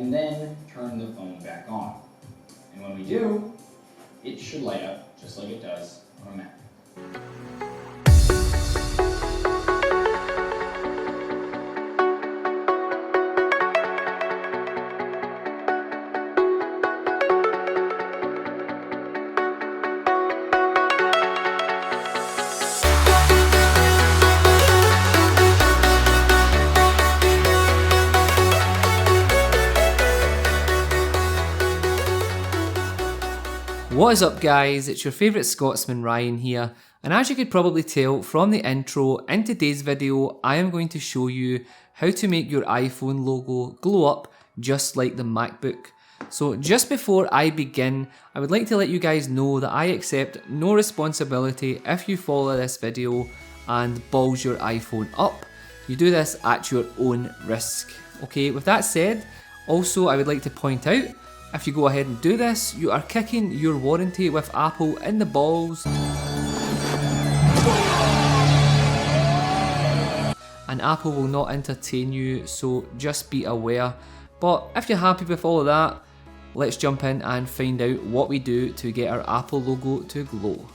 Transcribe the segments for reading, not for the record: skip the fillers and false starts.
and then turn the phone back on. And when we do, it should light up just like it does on a Mac. What is up guys, it's your favourite Scotsman Ryan here, and as you could probably tell from the intro, in today's video I am going to show you how to make your iPhone logo glow up just like the MacBook. So just before I begin, I would like to let you guys know that I accept no responsibility if you follow this video and balls your iPhone up. You do this at your own risk. Okay, with that said, also I would like to point out, if you go ahead and do this, you are kicking your warranty with Apple in the balls. And Apple will not entertain you, so just be aware. But if you're happy with all of that, let's jump in and find out what we do to get our Apple logo to glow.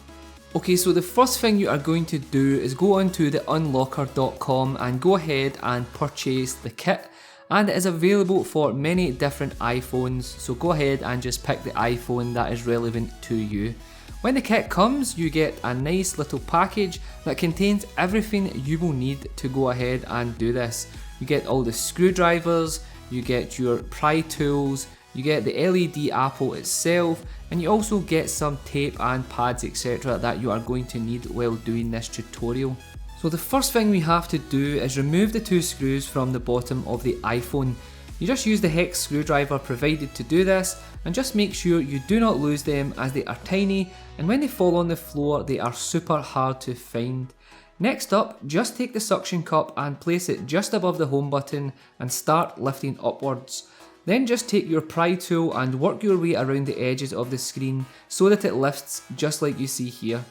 Okay, so the first thing you are going to do is go onto the unlocker.com and go ahead and purchase the kit. And it is available for many different iPhones, so go ahead and just pick the iPhone that is relevant to you. When the kit comes, you get a nice little package that contains everything you will need to go ahead and do this. You get all the screwdrivers, you get your pry tools, you get the LED Apple itself, and you also get some tape and pads etc. that you are going to need while doing this tutorial. So the first thing we have to do is remove the two screws from the bottom of the iPhone. You just use the hex screwdriver provided to do this, and just make sure you do not lose them as they are tiny, and when they fall on the floor they are super hard to find. Next up, just take the suction cup and place it just above the home button and start lifting upwards. Then just take your pry tool and work your way around the edges of the screen so that it lifts just like you see here.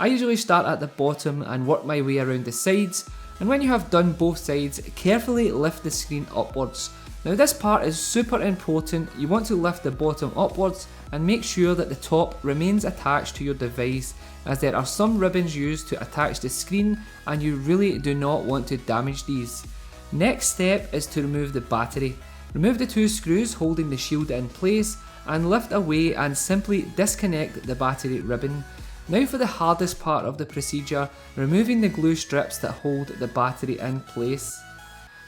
I usually start at the bottom and work my way around the sides, and when you have done both sides, carefully lift the screen upwards. Now this part is super important. You want to lift the bottom upwards and make sure that the top remains attached to your device, as there are some ribbons used to attach the screen and you really do not want to damage these. Next step is to remove the battery. Remove the two screws holding the shield in place and lift away and simply disconnect the battery ribbon. Now for the hardest part of the procedure, removing the glue strips that hold the battery in place.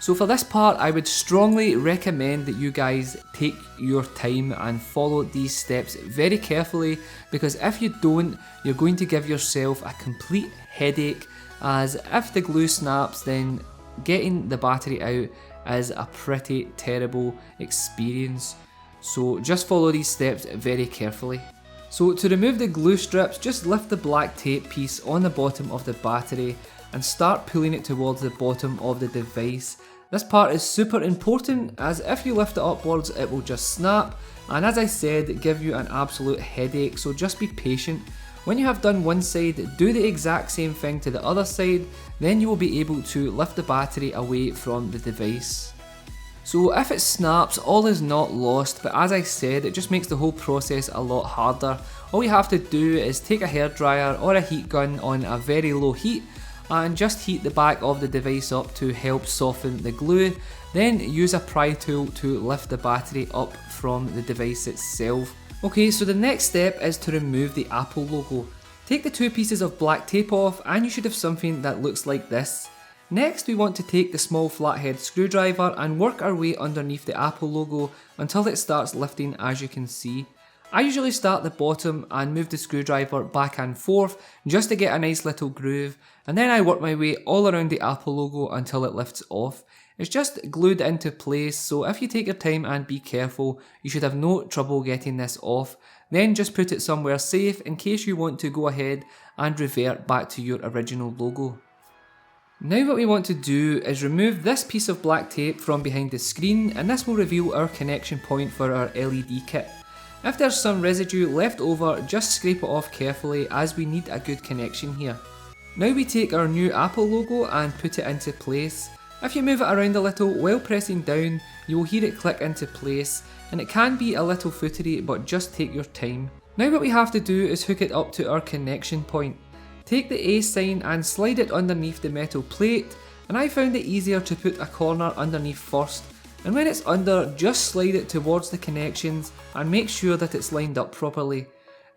So for this part, I would strongly recommend that you guys take your time and follow these steps very carefully, because if you don't, you're going to give yourself a complete headache, as if the glue snaps, then getting the battery out is a pretty terrible experience. So just follow these steps very carefully. So to remove the glue strips, just lift the black tape piece on the bottom of the battery and start pulling it towards the bottom of the device. This part is super important, as if you lift it upwards it will just snap, and as I said, give you an absolute headache, so just be patient. When you have done one side, do the exact same thing to the other side, then you will be able to lift the battery away from the device. So if it snaps, all is not lost, but as I said, it just makes the whole process a lot harder. All you have to do is take a hairdryer or a heat gun on a very low heat and just heat the back of the device up to help soften the glue. Then use a pry tool to lift the battery up from the device itself. Okay, so the next step is to remove the Apple logo. Take the two pieces of black tape off and you should have something that looks like this. Next, we want to take the small flathead screwdriver and work our way underneath the Apple logo until it starts lifting, as you can see. I usually start at the bottom and move the screwdriver back and forth just to get a nice little groove, and then I work my way all around the Apple logo until it lifts off. It's just glued into place, so if you take your time and be careful, you should have no trouble getting this off. Then just put it somewhere safe in case you want to go ahead and revert back to your original logo. Now what we want to do is remove this piece of black tape from behind the screen, and this will reveal our connection point for our LED kit. If there's some residue left over, just scrape it off carefully, as we need a good connection here. Now we take our new Apple logo and put it into place. If you move it around a little while pressing down, you will hear it click into place, and it can be a little footery, but just take your time. Now what we have to do is hook it up to our connection point. Take the A sign and slide it underneath the metal plate, and I found it easier to put a corner underneath first, and when it's under, just slide it towards the connections and make sure that it's lined up properly.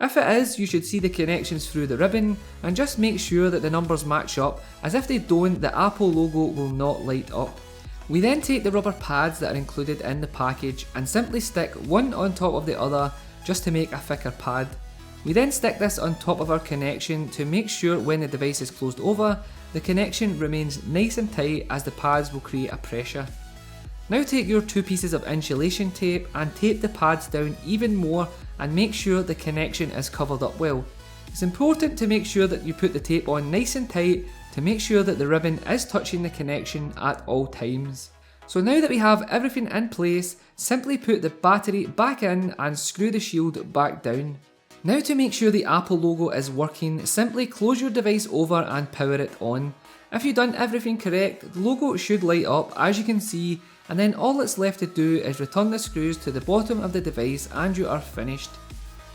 If it is, you should see the connections through the ribbon, and just make sure that the numbers match up, as if they don't, the Apple logo will not light up. We then take the rubber pads that are included in the package and simply stick one on top of the other just to make a thicker pad. We then stick this on top of our connection to make sure when the device is closed over, the connection remains nice and tight, as the pads will create a pressure. Now take your 2 pieces of insulation tape and tape the pads down even more and make sure the connection is covered up well. It's important to make sure that you put the tape on nice and tight to make sure that the ribbon is touching the connection at all times. So now that we have everything in place, simply put the battery back in and screw the shield back down. Now to make sure the Apple logo is working, simply close your device over and power it on. If you've done everything correct, the logo should light up as you can see, and then all that's left to do is return the screws to the bottom of the device and you are finished.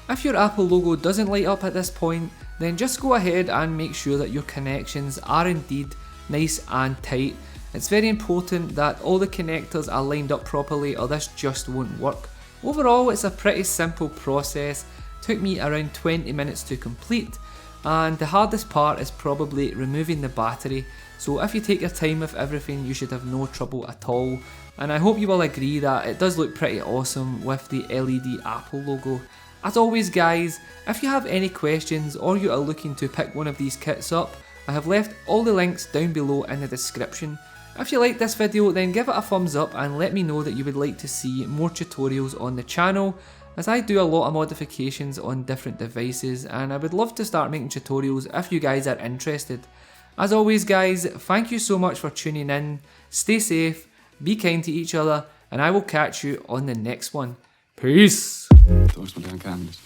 If your Apple logo doesn't light up at this point, then just go ahead and make sure that your connections are indeed nice and tight. It's very important that all the connectors are lined up properly or this just won't work. Overall, it's a pretty simple process. It took me around 20 minutes to complete, and the hardest part is probably removing the battery. So if you take your time with everything, you should have no trouble at all. And I hope you will agree that it does look pretty awesome with the LED Apple logo. As always guys, if you have any questions or you are looking to pick one of these kits up, I have left all the links down below in the description. If you liked this video, then give it a thumbs up and let me know that you would like to see more tutorials on the channel, as I do a lot of modifications on different devices and I would love to start making tutorials if you guys are interested. As always guys, thank you so much for tuning in, stay safe, be kind to each other, and I will catch you on the next one. Peace! Those were down cameras.